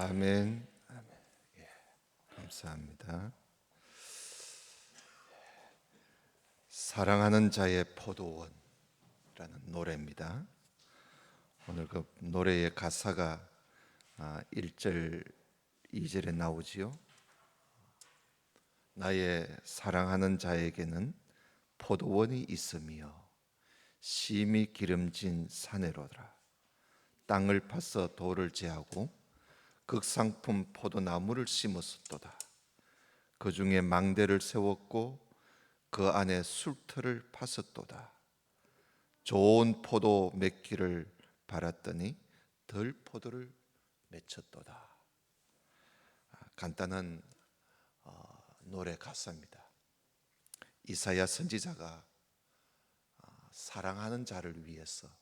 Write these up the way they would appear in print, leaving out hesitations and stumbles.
아멘. 아멘. 예, 감사합니다. 사랑하는 자의 포도원이라는 노래입니다. 오늘 그 노래의 가사가 1절, 2절에 나오지요. 나의 사랑하는 자에게는 포도원이 있으며 심히 기름진 사내로라. 땅을 파서 돌을 제하고 극상품 포도나무를 심었도다. 그 중에 망대를 세웠고 그 안에 술터를 팠었도다. 좋은 포도 맺기를 바랐더니 덜 포도를 맺혔도다. 간단한 노래 가사입니다. 이사야 선지자가 사랑하는 자를 위해서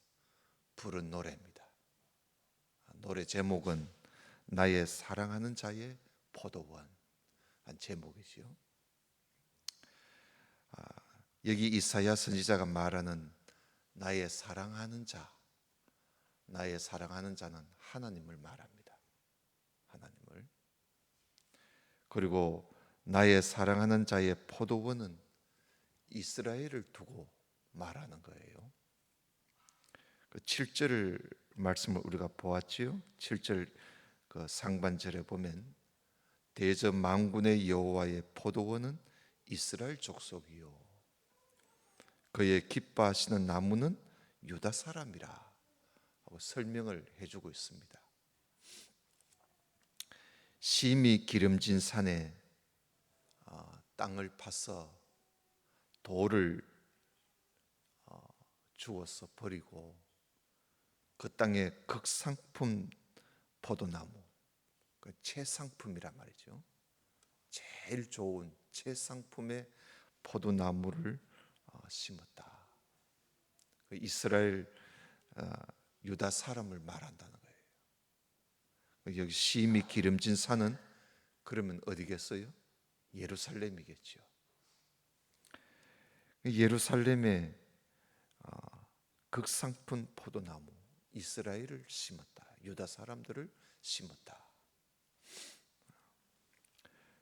부른 노래입니다. 노래 제목은 나의 사랑하는 자의 포도원 한 제목이지요. 여기 이사야 선지자가 말하는 나의 사랑하는 자, 나의 사랑하는 자는 하나님을 말합니다. 하나님을. 그리고 나의 사랑하는 자의 포도원은 이스라엘을 두고 말하는 거예요. 그 7절 말씀을 우리가 보았지요. 7절 그 상반절에 보면 대저 만군의 여호와의 포도원은 이스라엘 족속이요 그의 기뻐하시는 나무는 유다 사람이라 하고 설명을 해주고 있습니다. 심히 기름진 산에 땅을 파서 돌을 주워서 버리고 그 땅에 극상품 포도나무, 그 최상품이란 말이죠. 제일 좋은 최상품의 포도나무를 심었다. 그 이스라엘 유다 사람을 말한다는 거예요. 여기 심히 기름진 산은 그러면 어디겠어요? 예루살렘이겠죠. 예루살렘에 극상품 포도나무 이스라엘을 심었다. 유다 사람들을 심었다.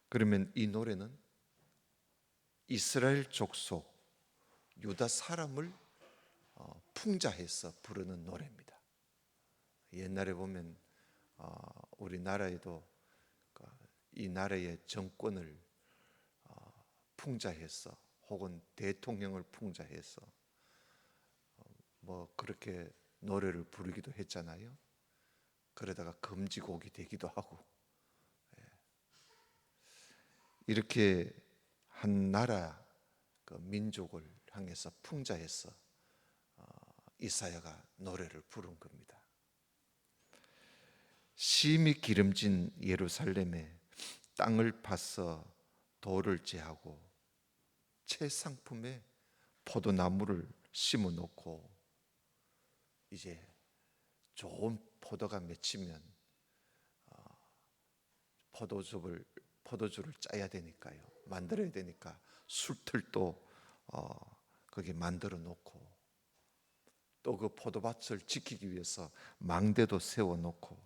그러면 이 노래는 이스라엘 족속 유다 사람을 풍자해서 부르는 노래입니다. 옛날에 보면 우리나라에도 이 나라의 정권을 풍자해서 혹은 대통령을 풍자해서 뭐 그렇게 노래를 부르기도 했잖아요. 그러다가 금지곡이 되기도 하고 이렇게 한 나라 그 민족을 향해서 풍자해서 이사야가 노래를 부른 겁니다. 심히 기름진 예루살렘에 땅을 파서 돌을 제하고 최상품의 포도나무를 심어 놓고 이제 좋은 포도가 맺히면 포도주를 짜야 되니까요. 만들어야 되니까 술틀도 거기 만들어 놓고 또 그 포도밭을 지키기 위해서 망대도 세워 놓고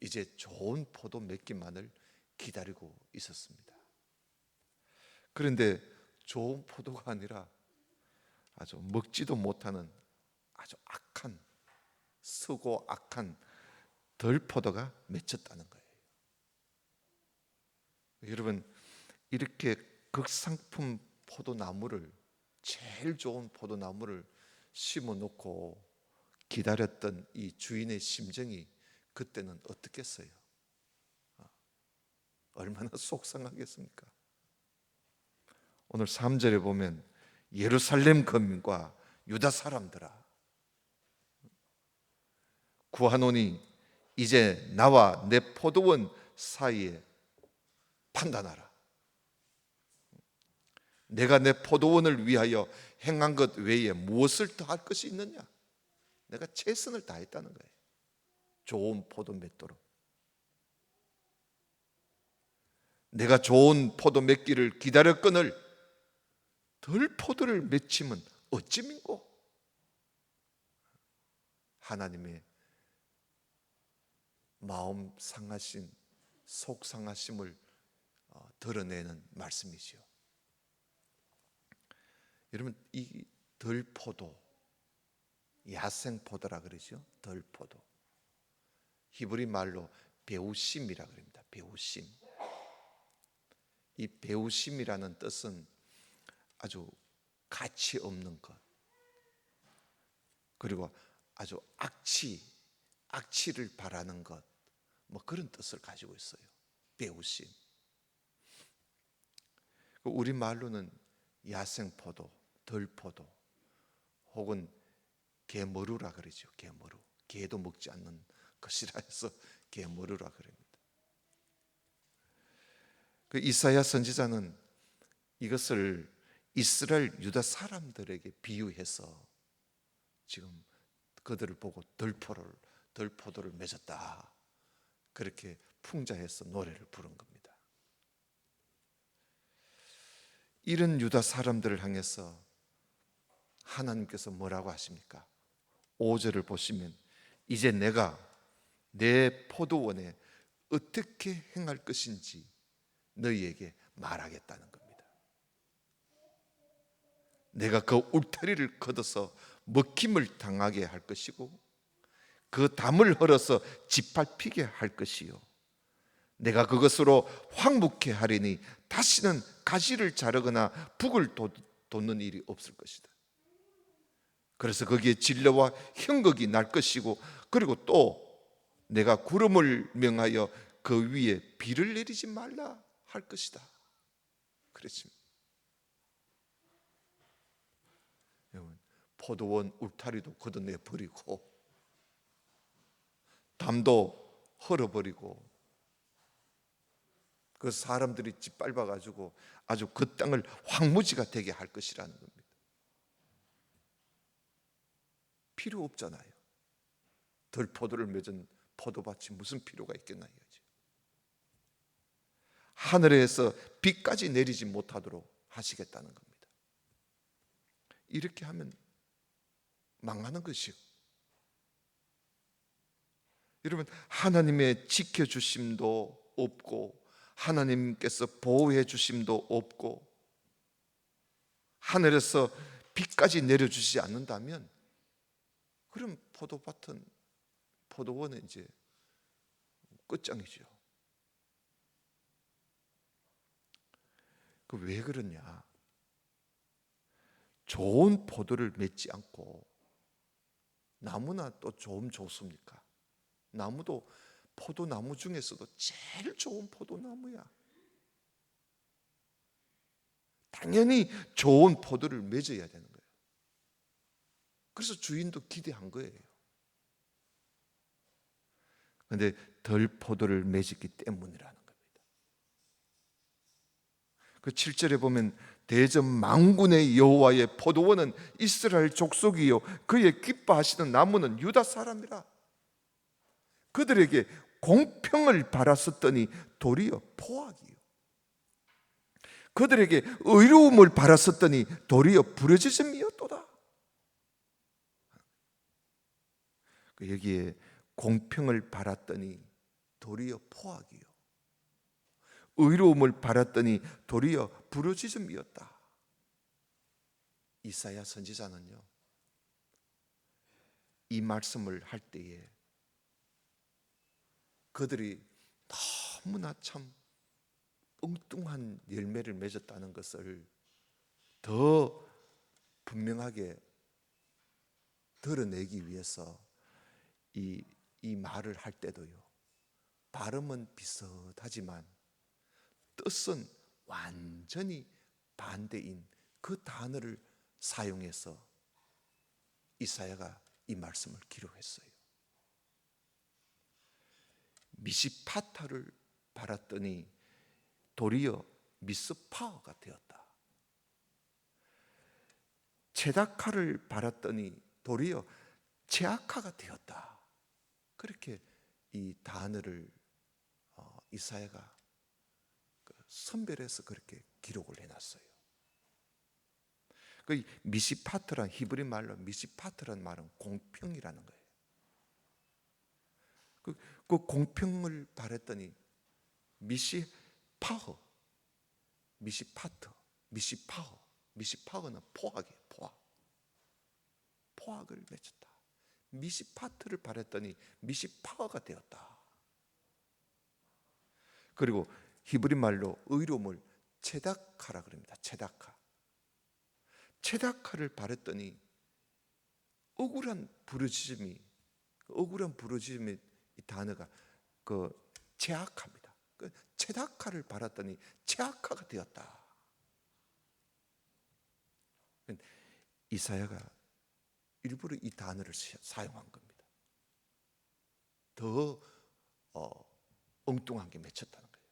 이제 좋은 포도 맺기만을 기다리고 있었습니다. 그런데 좋은 포도가 아니라 아주 먹지도 못하는 아주 악한 쓰고 악한 덜 포도가 맺혔다는 거예요. 여러분 이렇게 극상품 포도나무를 제일 좋은 포도나무를 심어 놓고 기다렸던 이 주인의 심정이 그때는 어떻겠어요? 얼마나 속상하겠습니까? 오늘 3절에 보면 예루살렘 거민과 유다 사람들아 구하노니 이제 나와 내 포도원 사이에 판단하라. 내가 내 포도원을 위하여 행한 것 외에 무엇을 더 할 것이 있느냐? 내가 최선을 다했다는 거예요. 좋은 포도 맺도록. 내가 좋은 포도 맺기를 기다렸거늘 덜 포도를 맺히면 어찌민고? 하나님의 마음 상하신, 속 상하심을 드러내는 말씀이지요. 여러분, 이 덜포도, 야생포도라 그러죠. 덜포도, 히브리 말로 베우심이라 그럽니다. 베우심. 이 베우심이라는 뜻은 아주 가치 없는 것, 그리고 아주 악취를 바라는 것, 뭐 그런 뜻을 가지고 있어요. 베우심. 우리 말로는 야생포도, 덜포도, 혹은 개머루라 그러죠. 개머루. 개도 먹지 않는 것이라 해서 개머루라 그럽니다. 그 이사야 선지자는 이것을 이스라엘 유다 사람들에게 비유해서 지금 그들을 보고 덜포도를 맺었다, 그렇게 풍자해서 노래를 부른 겁니다. 이런 유다 사람들을 향해서 하나님께서 뭐라고 하십니까? 5절을 보시면 이제 내가 내 포도원에 어떻게 행할 것인지 너희에게 말하겠다는 겁니다. 내가 그 울타리를 걷어서 먹힘을 당하게 할 것이고 그 담을 헐어서 짓밟히게 할 것이요, 내가 그것으로 황무케 하리니 다시는 가시를 자르거나 북을 돋는 일이 없을 것이다. 그래서 거기에 진려와 형극이 날 것이고, 그리고 또 내가 구름을 명하여 그 위에 비를 내리지 말라 할 것이다. 그렇습니다. 여러분, 포도원 울타리도 걷어내 버리고 담도 헐어버리고 그 사람들이 짓밟아 가지고 아주 그 땅을 황무지가 되게 할 것이라는 겁니다. 필요 없잖아요. 덜포도를 맺은 포도밭이 무슨 필요가 있겠나 이거지. 하늘에서 비까지 내리지 못하도록 하시겠다는 겁니다. 이렇게 하면 망하는 것이요. 여러분, 하나님의 지켜주심도 없고 하나님께서 보호해 주심도 없고 하늘에서 비까지 내려주시지 않는다면 그럼 포도원은 이제 끝장이죠. 그 왜 그러냐? 좋은 포도를 맺지 않고 나무나 또 좀 좋습니까? 나무도 포도나무 중에서도 제일 좋은 포도나무야. 당연히 좋은 포도를 맺어야 되는 거예요. 그래서 주인도 기대한 거예요. 그런데 덜 포도를 맺었기 때문이라는 겁니다. 그 7절에 보면 대저 만군의 여호와의 포도원은 이스라엘 족속이요 그의 기뻐하시는 나무는 유다 사람이라. 그들에게 공평을 바랐었더니 도리어 포악이요, 그들에게 의로움을 바랐었더니 도리어 부르짖음이었도다. 여기에 공평을 바랐더니 도리어 포악이요, 의로움을 바랐더니 도리어 부르짖음이었다. 이사야 선지자는요, 이 말씀을 할 때에 그들이 너무나 참 엉뚱한 열매를 맺었다는 것을 더 분명하게 드러내기 위해서 이 말을 할 때도요, 발음은 비슷하지만 뜻은 완전히 반대인 그 단어를 사용해서 이사야가 이 말씀을 기록했어요. 미시파타를 바랐더니 도리어 미스파가 되었다. 체다카를 바랐더니 도리어 체아카가 되었다. 그렇게 이 단어를 이사야가 선별해서 그렇게 기록을 해놨어요. 그 미시파트란 히브리 말로 미시파트란 말은 공평이라는 거예요. 그 공평을 바랬더니 미시파허, 미시파터, 미시파허, 미시파허는 포악이에요. 포악을 맺었다. 미시파트를 바랬더니 미시파허가 되었다. 그리고 히브리 말로 의로움을 체다카라 그럽니다. 체다카를 바랬더니 억울한 부르짖음이 이 단어가 그 제아카입니다. 그 체다카를 바랐더니 제아카가 되었다. 이사야가 일부러 이 단어를 사용한 겁니다. 더 엉뚱한 게 맺혔다는 거예요.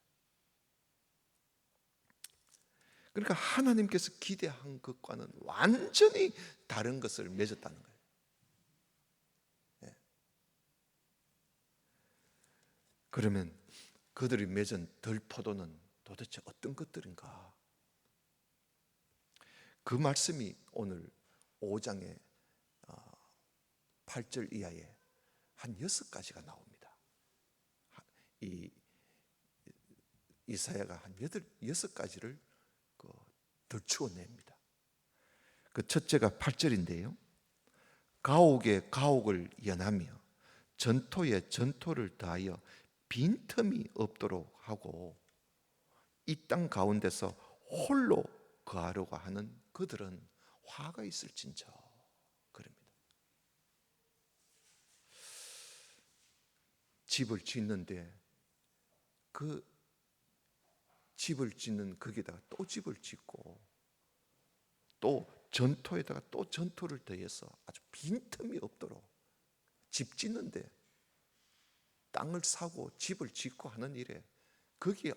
그러니까 하나님께서 기대한 것과는 완전히 다른 것을 맺었다는 거예요. 그러면 그들이 맺은 들포도는 도대체 어떤 것들인가? 그 말씀이 오늘 5장의 8절 이하에 한 6가지가 나옵니다. 이사야가 한 6가지를 덜추어냅니다. 그 첫째가 8절인데요. 가옥에 가옥을 연하며 전토에 전토를 더하여 빈틈이 없도록 하고 이 땅 가운데서 홀로 거하려고 하는 그들은 화가 있을진저 그럽니다. 집을 짓는데 그 집을 짓는 거기다가 또 집을 짓고 또 전토에다가 또 전토를 더해서 아주 빈틈이 없도록 집 짓는데 땅을 사고 집을 짓고 하는 일에 거기에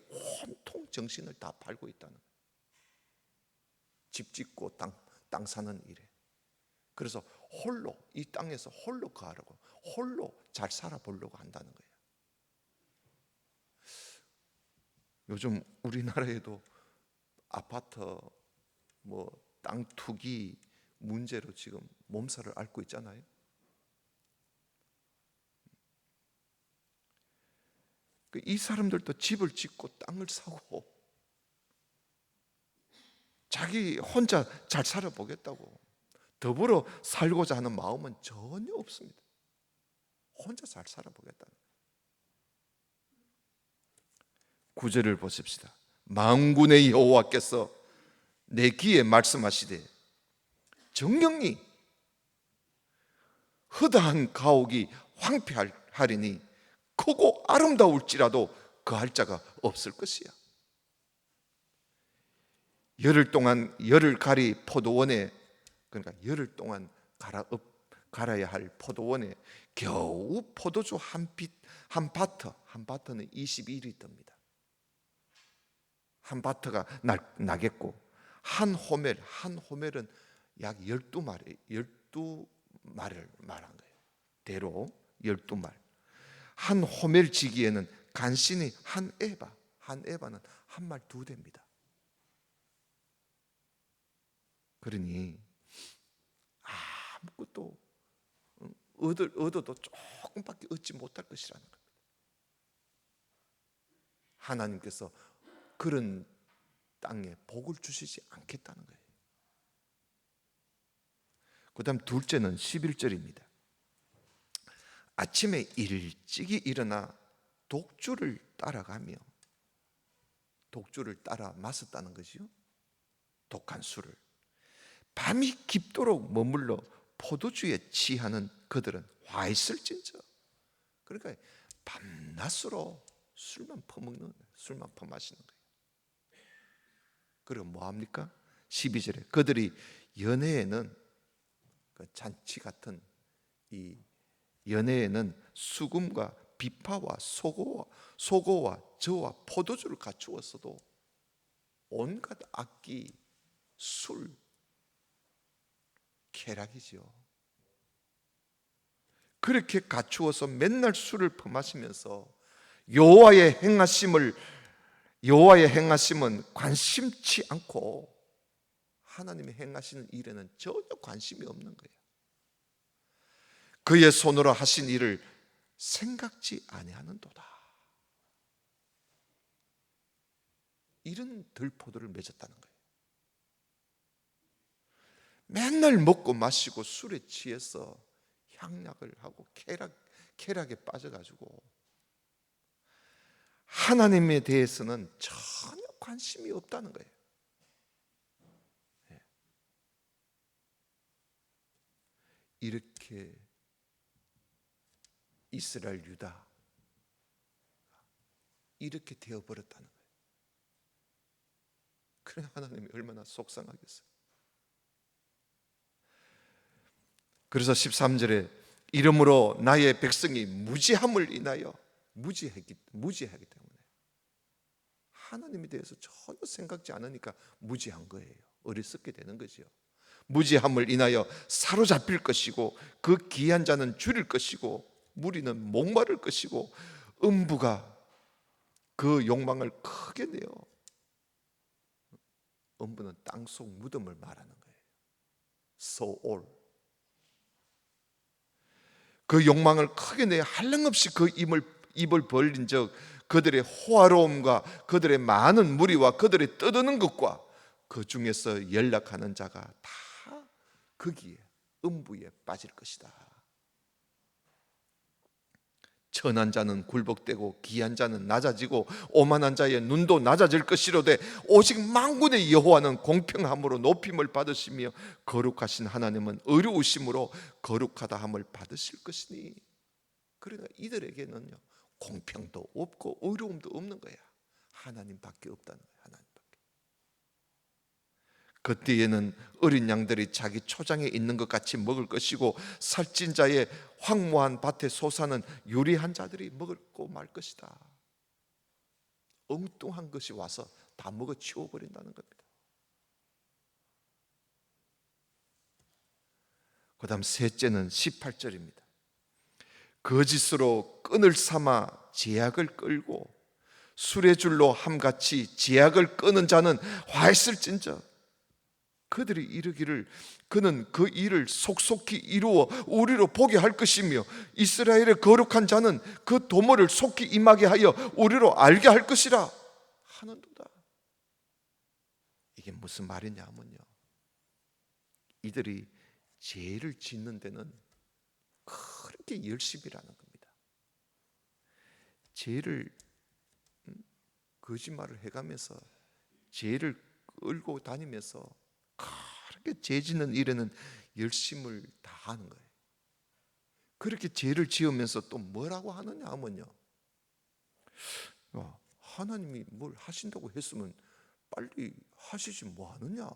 온통 정신을 다 팔고 있다는 거예요. 집 짓고 땅 사는 일에. 그래서 홀로 이 땅에서 홀로 거하려고 홀로 잘 살아보려고 한다는 거예요. 요즘 우리나라에도 아파트 땅 투기 문제로 지금 몸살을 앓고 있잖아요. 이 사람들도 집을 짓고 땅을 사고 자기 혼자 잘 살아보겠다고 더불어 살고자 하는 마음은 전혀 없습니다. 혼자 잘 살아보겠다는 9절을 보십시다. 만군의 여호와께서 내 귀에 말씀하시되 정령이 허다한 가옥이 황폐하리니 크고 아름다울지라도 거할 자가 없을 것이야. 열흘 동안 열을 가리 포도원에, 그러니까 열흘 동안 갈아야 할 포도원에 겨우 포도주 한 바트는 21리터입니다. 한 바트가 나겠고 한 호멜은 약 12마리를 말한 거예요. 대로 12말. 한 호멜 지기에는 간신히 한 에바는 한 말 2대입니다. 그러니 아무것도 얻어도 조금밖에 얻지 못할 것이라는 겁니다. 하나님께서 그런 땅에 복을 주시지 않겠다는 거예요. 그 다음 둘째는 11절입니다. 아침에 일찍이 일어나 독주를 따라가며 독주를 따라 마셨다는 것이요. 독한 술을 밤이 깊도록 머물러 포도주에 취하는 그들은 화 있을진저. 그러니까 밤낮으로 술만 퍼마시는 거예요. 그리고 뭐합니까? 12절에 그들이 연회에는 그 잔치 같은 이 연회에는 수금과 비파와 소고와 저와 포도주를 갖추었어도 온갖 악기, 술, 쾌락이죠. 그렇게 갖추어서 맨날 술을 퍼마시면서 여호와의 행하심은 관심치 않고 하나님의 행하시는 일에는 전혀 관심이 없는 거예요. 그의 손으로 하신 일을 생각지 아니하는도다. 이런 들포도를 맺었다는 거예요. 맨날 먹고 마시고 술에 취해서 향락을 하고 쾌락에 빠져가지고 하나님에 대해서는 전혀 관심이 없다는 거예요. 이렇게 이스라엘 유다 이렇게 되어버렸다는 거예요. 그래 하나님이 얼마나 속상하겠어요. 그래서 13절에 이러므로 나의 백성이 무지함을 인하여 무지하기 때문에 하나님에 대해서 전혀 생각지 않으니까 무지한 거예요. 어리석게 되는 거죠. 무지함을 인하여 사로잡힐 것이고 그 귀한 자는 줄일 것이고 무리는 목마를 것이고 음부가 그 욕망을 크게 내어. 음부는 땅속 무덤을 말하는 거예요. 소올. 그 욕망을 크게 내어 한량없이 그 입을 벌린 적 그들의 호화로움과 그들의 많은 무리와 그들의 떠드는 것과 그 중에서 연락하는 자가 다 거기에 음부에 빠질 것이다. 천한 자는 굴복되고 귀한 자는 낮아지고 오만한 자의 눈도 낮아질 것이로되 오직 만군의 여호와는 공평함으로 높임을 받으시며 거룩하신 하나님은 의로우심으로 거룩하다 함을 받으실 것이니. 그러나 이들에게는요 공평도 없고 의로움도 없는 거야. 하나님밖에 없다는 거야. 하나님밖에. 그때에는 어린 양들이 자기 초장에 있는 것 같이 먹을 것이고 살찐 자의 황무한 밭의 소사는 유리한 자들이 먹고 말 것이다. 엉뚱한 것이 와서 다 먹어 치워버린다는 겁니다. 그 다음 셋째는 18절입니다. 거짓으로 끈을 삼아 제약을 끌고 수레줄로 함같이 제약을 끄는 자는 화했을진저. 그들이 이르기를 그는 그 일을 속속히 이루어 우리로 보게 할 것이며 이스라엘의 거룩한 자는 그 도모를 속히 임하게 하여 우리로 알게 할 것이라 하는도다. 이게 무슨 말이냐 하면요, 이들이 죄를 짓는 데는 그렇게 열심이라는 겁니다. 죄를 거짓말을 해가면서 죄를 끌고 다니면서 그렇게 죄 짓는 일에는 열심을 다하는 거예요. 그렇게 죄를 지으면서 또 뭐라고 하느냐 하면요, 하나님이 뭘 하신다고 했으면 빨리 하시지 뭐 하느냐.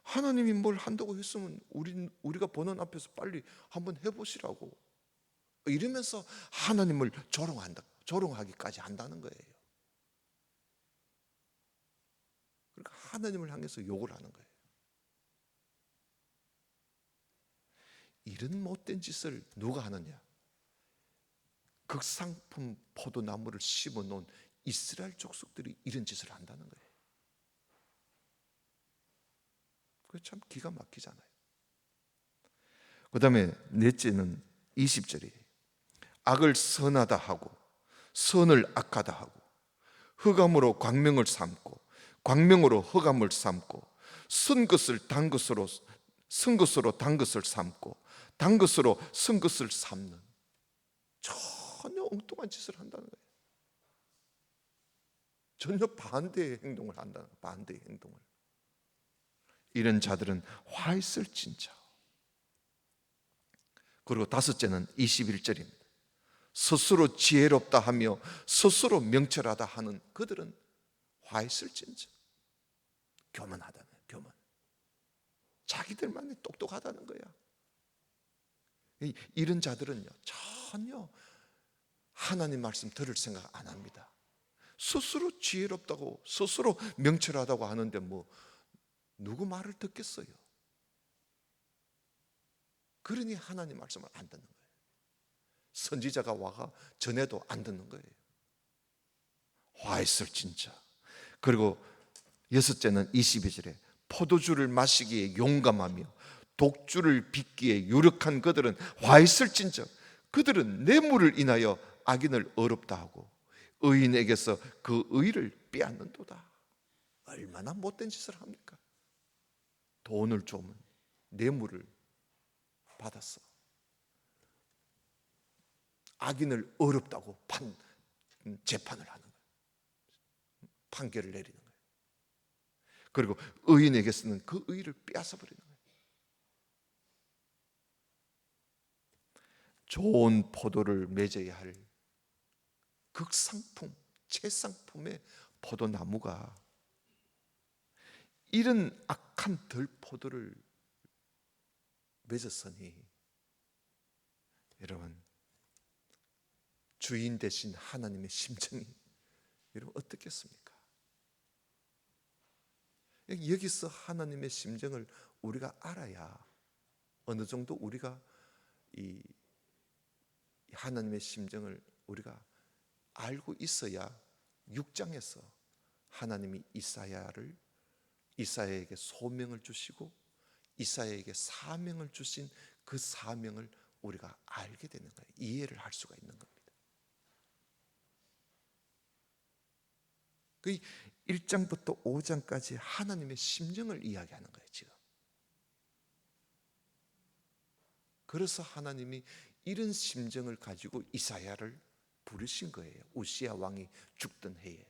하나님이 뭘 한다고 했으면 우리가 보는 앞에서 빨리 한번 해보시라고 이러면서 하나님을 조롱하기까지 한다는 거예요. 그러니까 하나님을 향해서 욕을 하는 거예요. 이런 못된 짓을 누가 하느냐? 극상품 포도나무를 심어 놓은 이스라엘 족속들이 이런 짓을 한다는 거예요. 그게 참 기가 막히잖아요. 그 다음에 넷째는 20절이에요. 악을 선하다 하고 선을 악하다 하고 흑암으로 광명을 삼고 광명으로 흑암을 삼고 쓴 것을 단 것으로 쓴 것으로 단 것을 삼고 단 것으로 쓴 것을 삼는 전혀 엉뚱한 짓을 한다는 거예요. 전혀 반대의 행동을 한다는 거예요. 반대의 행동을. 이런 자들은 화 있을진저. 그리고 다섯째는 21절입니다. 스스로 지혜롭다 하며 스스로 명철하다 하는 그들은 화 있을진저. 교만하다는 거예요. 교만. 자기들만이 똑똑하다는 거야. 이런 자들은요 전혀 하나님 말씀 들을 생각 안 합니다. 스스로 지혜롭다고 스스로 명철하다고 하는데 뭐 누구 말을 듣겠어요? 그러니 하나님 말씀을 안 듣는 거예요. 선지자가 와가 전에도 안 듣는 거예요. 화했을진저. 그리고 여섯째는 22절에 포도주를 마시기에 용감하며 독주를 빚기에 유력한 그들은 화 있을진저 그들은 뇌물을 인하여 악인을 어렵다 하고 의인에게서 그 의를 빼앗는도다. 얼마나 못된 짓을 합니까? 돈을 주면 뇌물을 받았어. 악인을 어렵다고 재판을 하는 거예요. 판결을 내리는 거예요. 그리고 의인에게서는 그 의를 빼앗아 버리는 거예요. 좋은 포도를 맺어야 할 극상품, 최상품의 포도나무가 이런 악한 들포도를 맺었으니 여러분, 주인 대신 하나님의 심정이 여러분 어떻겠습니까? 여기서 하나님의 심정을 우리가 알아야 어느 정도 우리가 이 하나님의 심정을 우리가 알고 있어야 6장에서 하나님이 이사야에게 소명을 주시고 이사야에게 사명을 주신 그 사명을 우리가 알게 되는 거예요. 이해를 할 수가 있는 겁니다. 그 1장부터 5장까지 하나님의 심정을 이야기하는 거예요, 지금. 그래서 하나님이 이런 심정을 가지고 이사야를 부르신 거예요. 우시야 왕이 죽던 해에.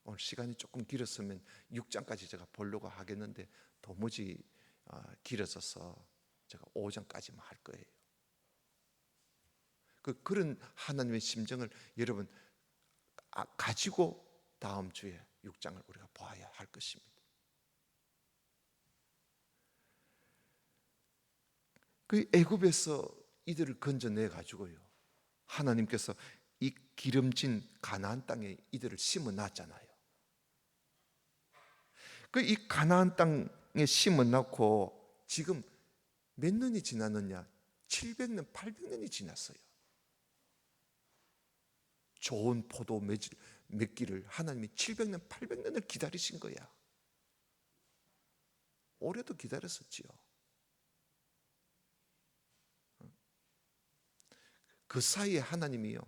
오늘 시간이 조금 길었으면 6장까지 제가 보려고 하겠는데 도무지 길어져서 제가 5장까지만 할 거예요. 그런 하나님의 심정을 여러분 가지고 다음 주에 6장을 우리가 봐야 할 것입니다. 그 애굽에서 이들을 건져내 가지고요, 하나님께서 이 기름진 가나안 땅에 이들을 심어 놨잖아요. 이 가나안 땅에 심어 놓고 지금 몇 년이 지났느냐? 700년, 800년이 지났어요. 좋은 포도 맺기를 하나님이 700년, 800년을 기다리신 거야. 오래도 기다렸었지요. 그 사이에 하나님이요,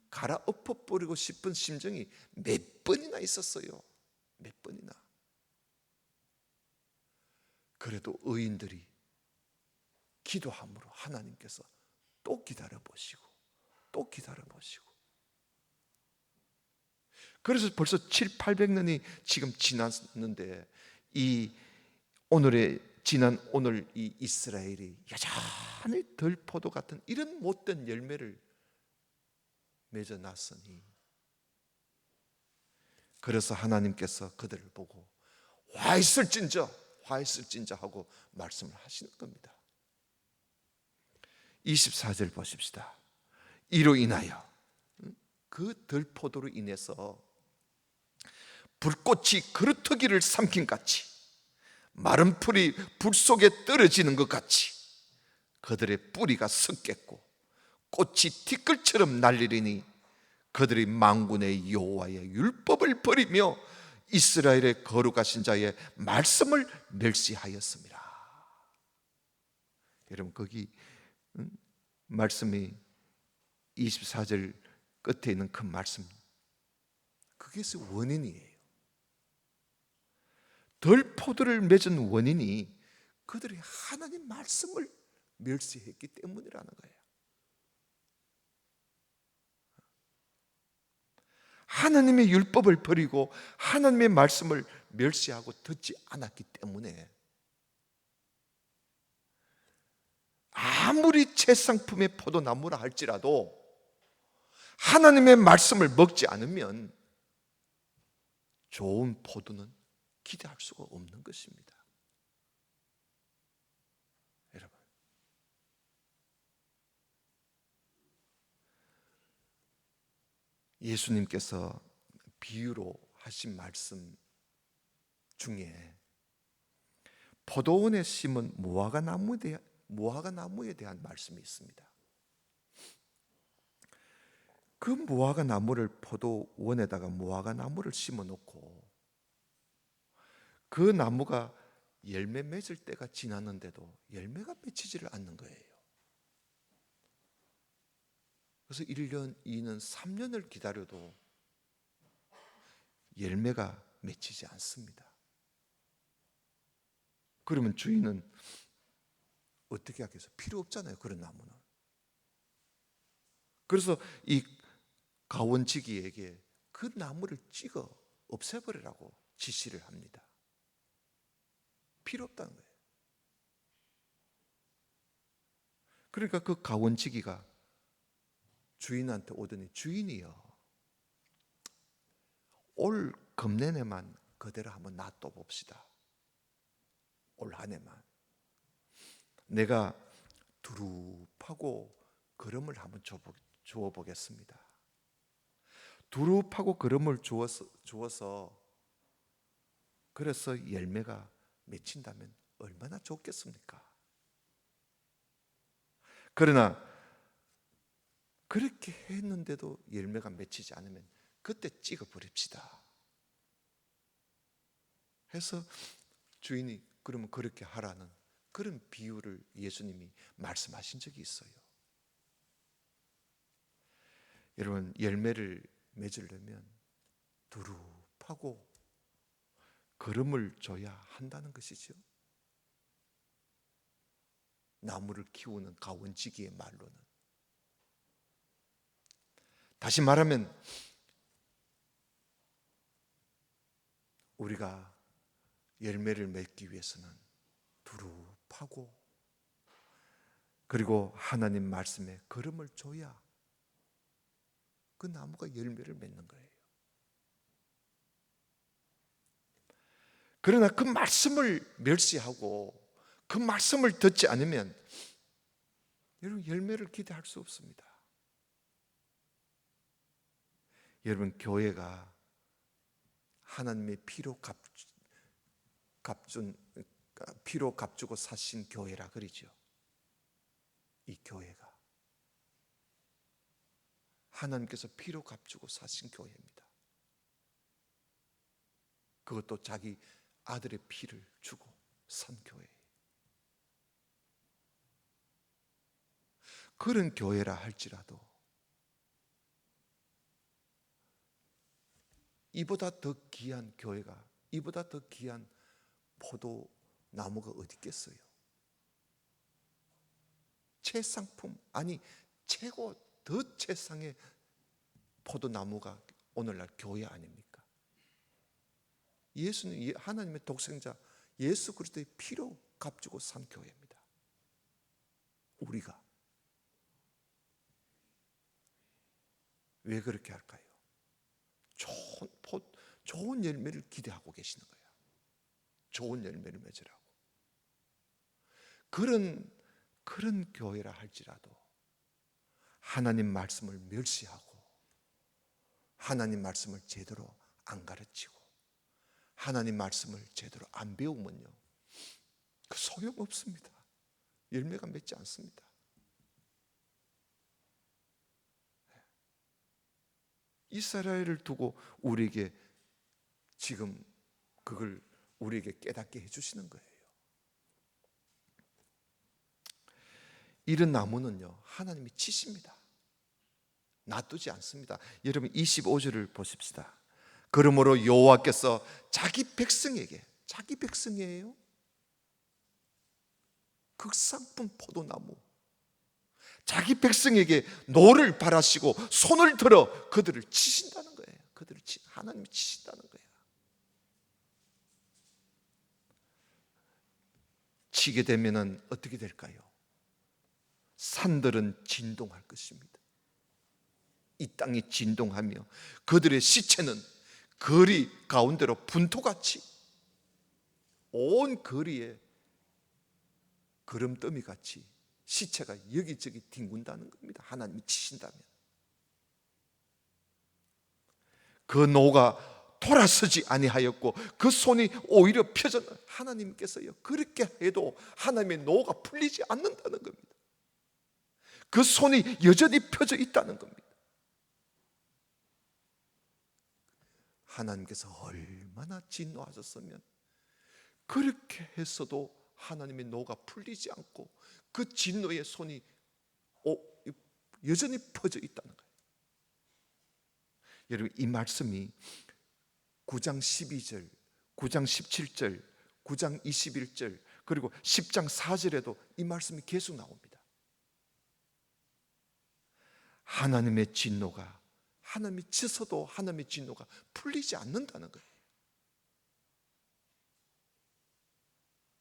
갈아엎어 버리고 싶은 심정이 몇 번이나 있었어요. 몇 번이나. 그래도 의인들이 기도함으로 하나님께서 또 기다려 보시고 또 기다려 보시고, 그래서 벌써 7, 800년이 지금 지났는데 오늘 이 이스라엘이 여전히 들포도 같은 이런 못된 열매를 맺어놨으니, 그래서 하나님께서 그들을 보고 화 있을진저 하고 말씀을 하시는 겁니다. 24절 보십시다. 이로 인하여, 그 들포도로 인해서 불꽃이 그루터기를 삼킨 같이, 마른 풀이 불 속에 떨어지는 것 같이 그들의 뿌리가 썩겠고 꽃이 티끌처럼 날리리니 그들이 만군의 여호와의 율법을 버리며 이스라엘의 거룩하신 자의 말씀을 멸시하였습니다. 여러분, 거기 말씀이 24절 끝에 있는 그 말씀, 그게 원인이에요. 들포도를 맺은 원인이 그들이 하나님 말씀을 멸시했기 때문이라는 거예요. 하나님의 율법을 버리고 하나님의 말씀을 멸시하고 듣지 않았기 때문에 아무리 최상품의 포도나무라 할지라도 하나님의 말씀을 먹지 않으면 좋은 포도는 기대할 수가 없는 것입니다. 여러분, 예수님께서 비유로 하신 말씀 중에 포도원에 심은 무화과 나무에 대한 말씀이 있습니다. 그 무화과 나무를 포도원에다가 무화과 나무를 심어 놓고 그 나무가 열매 맺을 때가 지났는데도 열매가 맺히지를 않는 거예요. 그래서 1년, 2년, 3년을 기다려도 열매가 맺히지 않습니다. 그러면 주인은 어떻게 하겠어요? 필요 없잖아요, 그런 나무는. 그래서 이 가원지기에게 그 나무를 찍어 없애버리라고 지시를 합니다. 필요 없다는 거예요. 그러니까 그 가원지기가 주인한테 오더니, 주인이요, 올 금내내만 그대로 한번 놔둬 봅시다. 올 한 해만 내가 두릅하고 거름을 한번 주어 보겠습니다. 두릅하고 거름을 주어서 그래서 열매가 맺힌다면 얼마나 좋겠습니까? 그러나 그렇게 했는데도 열매가 맺히지 않으면 그때 찍어 버립시다 해서 주인이 그러면 그렇게 하라는 그런 비유를 예수님이 말씀하신 적이 있어요. 여러분, 열매를 맺으려면 두릅하고 거름을 줘야 한다는 것이죠. 나무를 키우는 가원지기의 말로는. 다시 말하면 우리가 열매를 맺기 위해서는 두릅하고 그리고 하나님 말씀에 거름을 줘야 그 나무가 열매를 맺는 거예요. 그러나 그 말씀을 멸시하고 그 말씀을 듣지 않으면 여러분 열매를 기대할 수 없습니다. 여러분, 교회가 하나님의 피로 값주고 사신 교회라 그러죠. 이 교회가 하나님께서 피로 값주고 사신 교회입니다. 그것도 자기 아들의 피를 주고 산 교회. 그런 교회라 할지라도 이보다 더 귀한 교회가, 이보다 더 귀한 포도나무가 어디 있겠어요? 최상품, 아니 최고 더 최상의 포도나무가 오늘날 교회 아닙니까? 예수는 하나님의 독생자 예수 그리스도의 피로 값주고 산 교회입니다. 우리가 왜 그렇게 할까요? 좋은 열매를 기대하고 계시는 거예요. 좋은 열매를 맺으라고. 그런 교회라 할지라도 하나님 말씀을 멸시하고 하나님 말씀을 제대로 안 가르치고 하나님 말씀을 제대로 안 배우면요, 그 소용없습니다. 열매가 맺지 않습니다. 이스라엘을 두고 우리에게 지금 그걸 우리에게 깨닫게 해주시는 거예요. 이런 나무는요, 하나님이 치십니다. 놔두지 않습니다. 여러분 25절을 보십시다. 그러므로 여호와께서 자기 백성에게, 자기 백성이에요, 극상품 포도나무, 자기 백성에게 노를 바라시고 손을 들어 그들을 치신다는 거예요. 하나님이 치신다는 거예요. 치게 되면은 어떻게 될까요? 산들은 진동할 것입니다. 이 땅이 진동하며 그들의 시체는 거리 가운데로 분토같이 온 거리에 거름더미 같이 시체가 여기저기 뒹군다는 겁니다. 하나님이 치신다면. 그 노가 돌아서지 아니하였고 그 손이 오히려 펴졌. 하나님께서요, 그렇게 해도 하나님의 노가 풀리지 않는다는 겁니다. 그 손이 여전히 펴져 있다는 겁니다. 하나님께서 얼마나 진노하셨으면 그렇게 했어도 하나님의 노가 풀리지 않고 그 진노의 손이 여전히 퍼져 있다는 거예요. 여러분, 이 말씀이 9장 12절, 9장 17절, 9장 21절, 그리고 10장 4절에도 이 말씀이 계속 나옵니다. 하나님의 진노가, 하나님이 치서도 하나님의 진노가 풀리지 않는다는 거예요.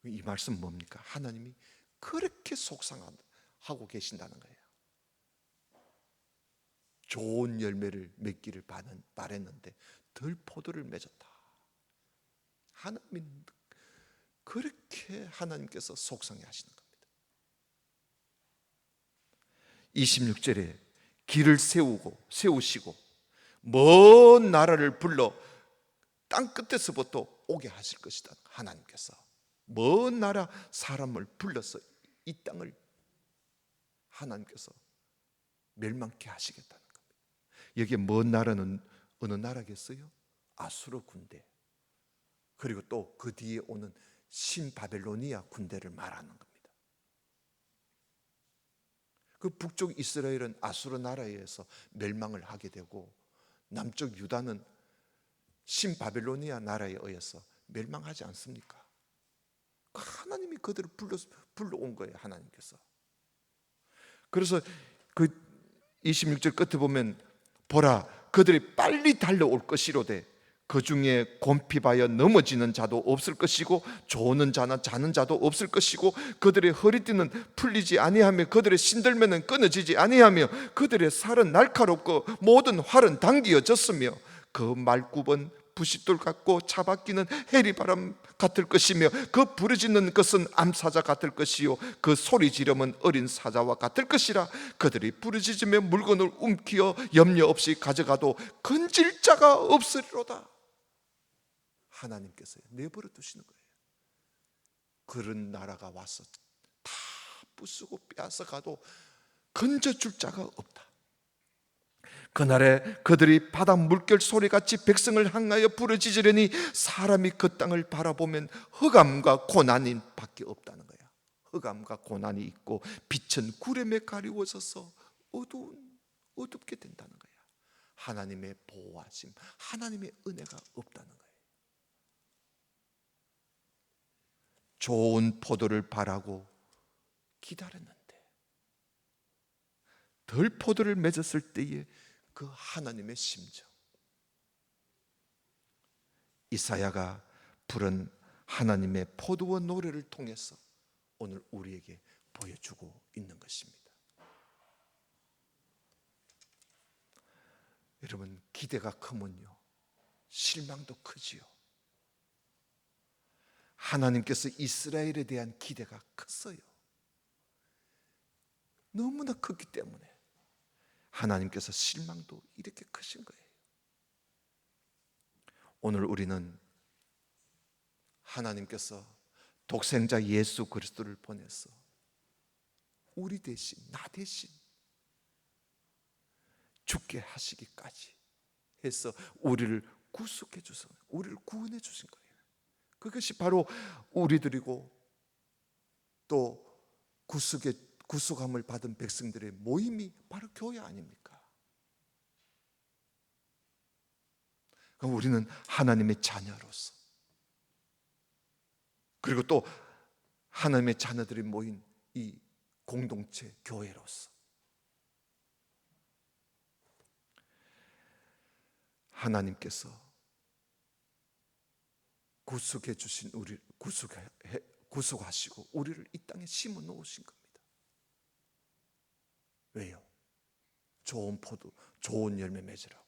이 말씀 뭡니까? 하나님이 그렇게 속상하고 계신다는 거예요. 좋은 열매를 맺기를 바랬는데 덜 포도를 맺었다. 하나님이 그렇게 하나님께서 속상해 하시는 겁니다. 26절에 길을 세우시고 먼 나라를 불러 땅 끝에서부터 오게 하실 것이다. 하나님께서 먼 나라 사람을 불러서 이 땅을 하나님께서 멸망케 하시겠다는 겁니다. 여기에 먼 나라는 어느 나라겠어요? 아수르 군대, 그리고 또 그 뒤에 오는 신바벨로니아 군대를 말하는 겁니다. 그 북쪽 이스라엘은 아수르 나라에 의해서 멸망을 하게 되고, 남쪽 유다는 신바벨로니아 나라에 의해서 멸망하지 않습니까? 하나님이 그들을 불러온 거예요, 하나님께서. 그래서 그 26절 끝에 보면, 보라, 그들이 빨리 달려올 것이로되 그 중에 곰핍하여 넘어지는 자도 없을 것이고 조는 자나 자는 자도 없을 것이고, 그들의 허리띠는 풀리지 아니하며 그들의 신들매는 끊어지지 아니하며 그들의 살은 날카롭고 모든 활은 당기어졌으며 그 말굽은 부싯돌 같고 차바퀴는 해리바람 같을 것이며 그 부르짖는 것은 암사자 같을 것이요 그 소리 지름은 어린 사자와 같을 것이라. 그들이 부르짖으며 물건을 움키어 염려 없이 가져가도 건질 자가 없으리로다. 하나님께서 내버려 두시는 거예요. 그런 나라가 와서 다 부수고 빼앗아 가도 건져줄 자가 없다. 그날에 그들이 바다 물결 소리같이 백성을 향하여 부르짖으려니 사람이 그 땅을 바라보면 흑암과 고난이 밖에 없다는 거야. 흑암과 고난이 있고 빛은 구름에 가리워져서 어둡게 된다는 거야. 하나님의 보호하심, 하나님의 은혜가 없다는 거예요. 좋은 포도를 바라고 기다렸는데 덜 포도를 맺었을 때에 그 하나님의 심정, 이사야가 부른 하나님의 포도원 노래를 통해서 오늘 우리에게 보여주고 있는 것입니다. 여러분, 기대가 크면요 실망도 크지요. 하나님께서 이스라엘에 대한 기대가 컸어요. 너무나 컸기 때문에 하나님께서 실망도 이렇게 크신 거예요. 오늘 우리는 하나님께서 독생자 예수 그리스도를 보내서 우리 대신, 나 대신 죽게 하시기까지 해서 우리를 구속해 주셔서 우리를 구원해 주신 거예요. 그것이 바로 우리들이고 또 구속함을 받은 백성들의 모임이 바로 교회 아닙니까? 그럼 우리는 하나님의 자녀로서, 그리고 또 하나님의 자녀들이 모인 이 공동체 교회로서 하나님께서 구속해 주신 우리를 구속하시고 우리를 이 땅에 심어 놓으신 겁니다. 왜요? 좋은 포도, 좋은 열매 맺으라고.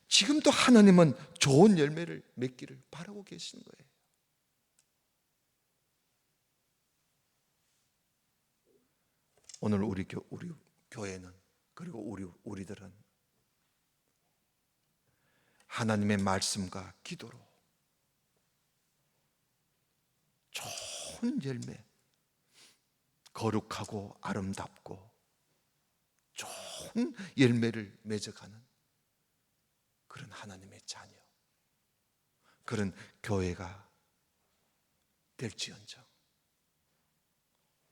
지금도 하나님은 좋은 열매를 맺기를 바라고 계시는 거예요. 오늘 우리 교회는, 그리고 우리들은 하나님의 말씀과 기도로 좋은 열매, 거룩하고 아름답고 좋은 열매를 맺어가는 그런 하나님의 자녀, 그런 교회가 될지언정.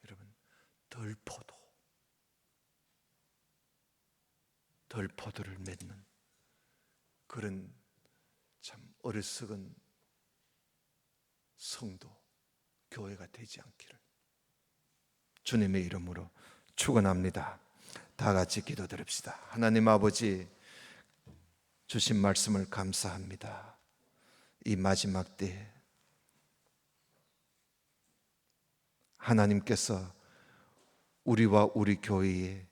여러분, 덜포도를 맺는 그런 참 어리석은 성도, 교회가 되지 않기를 주님의 이름으로 축원합니다. 다 같이 기도드립시다. 하나님 아버지, 주신 말씀을 감사합니다. 이 마지막 때 하나님께서 우리와 우리 교회에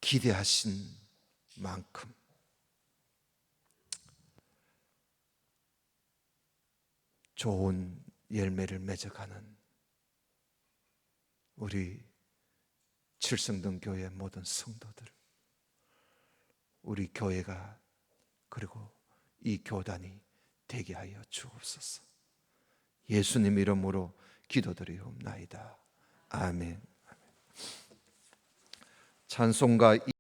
기대하신 만큼 좋은 열매를 맺어가는 우리 칠성동 교회 모든 성도들, 우리 교회가 그리고 이 교단이 되게 하여 주옵소서. 예수님 이름으로 기도드리옵나이다. 아멘. 찬송가